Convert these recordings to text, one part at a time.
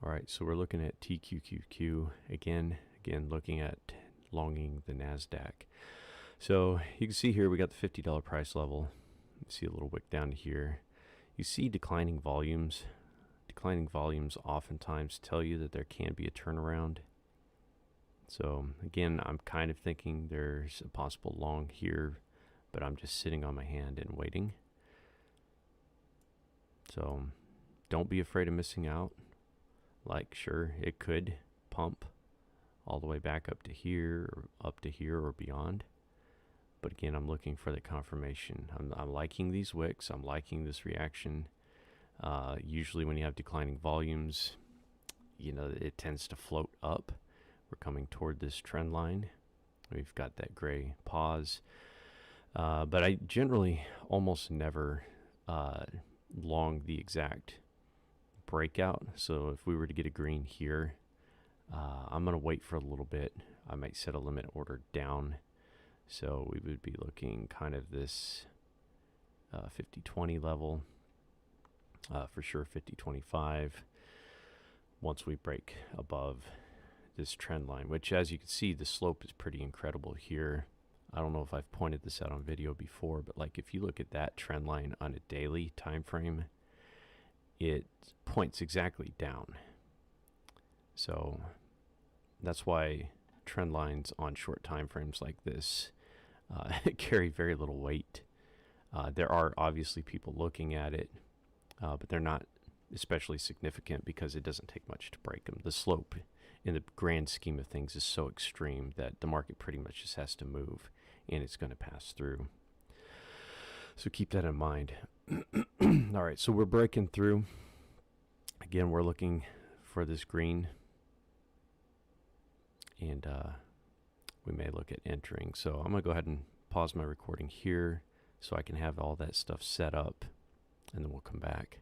All right, so we're looking at TQQQ again looking at longing the NASDAQ. So you can see here we got the $50 price level. You see a little wick down here. You see declining volumes. Declining volumes oftentimes tell you that there can be a turnaround. So again, I'm kind of thinking there's a possible long here, but I'm just sitting on my hand and waiting. So don't be afraid of missing out. Like, sure, it could pump all the way back up to here or beyond. But again, I'm looking for the confirmation. I'm liking these wicks. I'm liking this reaction. Usually when you have declining volumes, you know, it tends to float up. We're coming toward this trend line. We've got that gray pause. But I generally almost never long the exact breakout. So if we were to get a green here, I'm going to wait for a little bit. I might set a limit order down. So we would be looking kind of this 50-20 level, for sure 50-25, once we break above this trend line, which, as you can see, the slope is pretty incredible here. I don't know if I've pointed this out on video before, but like if you look at that trend line on a daily time frame, it points exactly down. So that's why trend lines on short time frames like this carry very little weight. There are obviously people looking at it, but they're not especially significant because it doesn't take much to break them. The slope in the grand scheme of things is so extreme that the market pretty much just has to move and it's going to pass through. So keep that in mind. All right, so we're breaking through. Again, we're looking for this green, and we may look at entering. So I'm going to go ahead and pause my recording here so I can have all that stuff set up, and then we'll come back.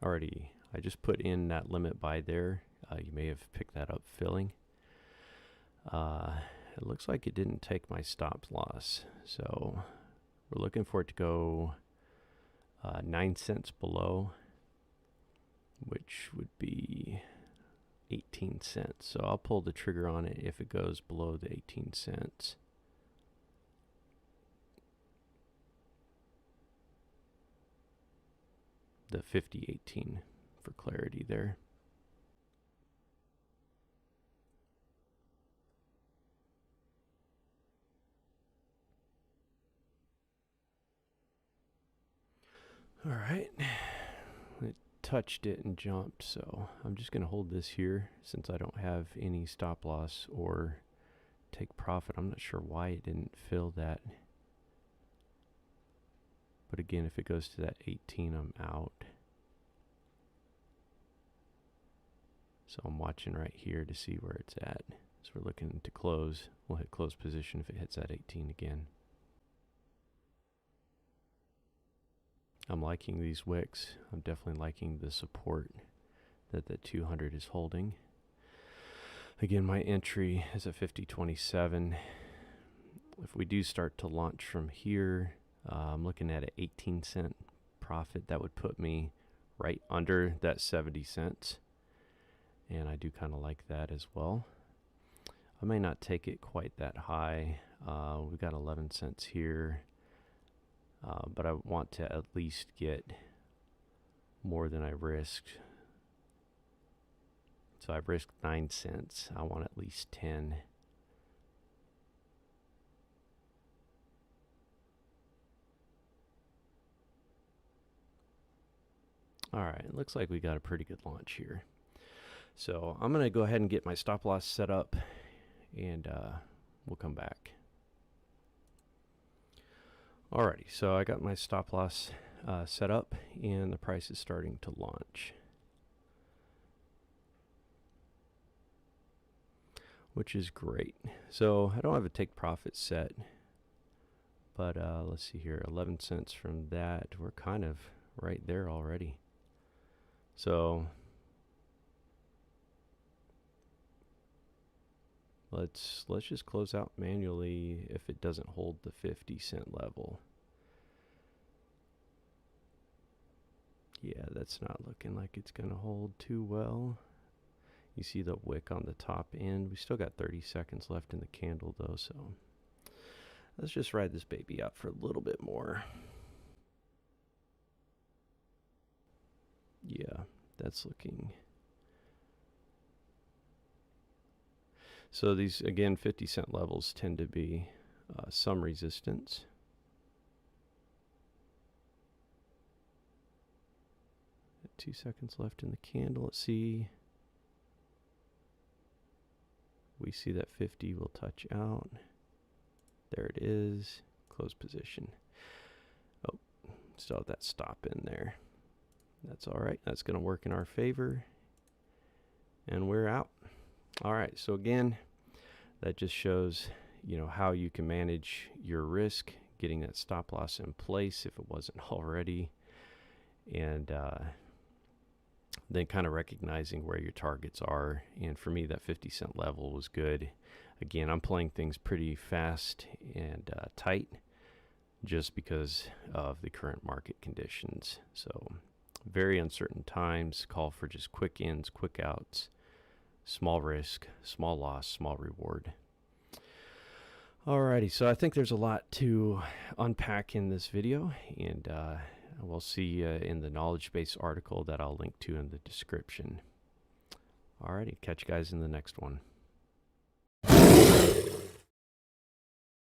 Alrighty, I just put in that limit buy there. You may have picked that up filling. It looks like it didn't take my stop loss, so we're looking for it to go 9 cents below, which would be 18 cents. So I'll pull the trigger on it if it goes below the 18 cents. The 50-18 for clarity there. All right, it touched it and jumped, so I'm just going to hold this here since I don't have any stop loss or take profit. I'm not sure why it didn't fill that. But again, if it goes to that 18, I'm out. So I'm watching right here to see where it's at. So we're looking to close. We'll hit close position if it hits that 18 again. I'm liking these wicks. I'm definitely liking the support that the 200 is holding. Again, my entry is at 50.27. If we do start to launch from here, I'm looking at an 18-cent profit. That would put me right under that 70 cents. And I do kind of like that as well. I may not take it quite that high. We've got 11 cents here. But I want to at least get more than I risked. So I've risked 9 cents. I want at least 10. All right, it looks like we got a pretty good launch here. So I'm going to go ahead and get my stop loss set up, and we'll come back. Alrighty, so I got my stop loss set up, and the price is starting to launch, which is great. So I don't have a take profit set, but let's see here, 11 cents from that. We're kind of right there already. So let's just close out manually if it doesn't hold the 50-cent level. Yeah, that's not looking like it's going to hold too well. You see the wick on the top end. We still got 30 seconds left in the candle though, so let's just ride this baby out for a little bit more. Yeah, that's looking. So these, again, 50-cent levels tend to be some resistance. Got 2 seconds left in the candle. Let's see. We see that 50 will touch out. There it is. Close position. Oh, still have that stop in there. That's all right. That's going to work in our favor. And we're out. All right. So again, that just shows, you know, how you can manage your risk, getting that stop loss in place if it wasn't already, and then kind of recognizing where your targets are. And for me, that 50-cent level was good. Again, I'm playing things pretty fast and tight just because of the current market conditions. So very uncertain times call for just quick ins, quick outs, small risk, small loss, small reward. Alrighty, so I think there's a lot to unpack in this video, and we'll see in the knowledge base article that I'll link to in the description. Alrighty, catch you guys in the next one.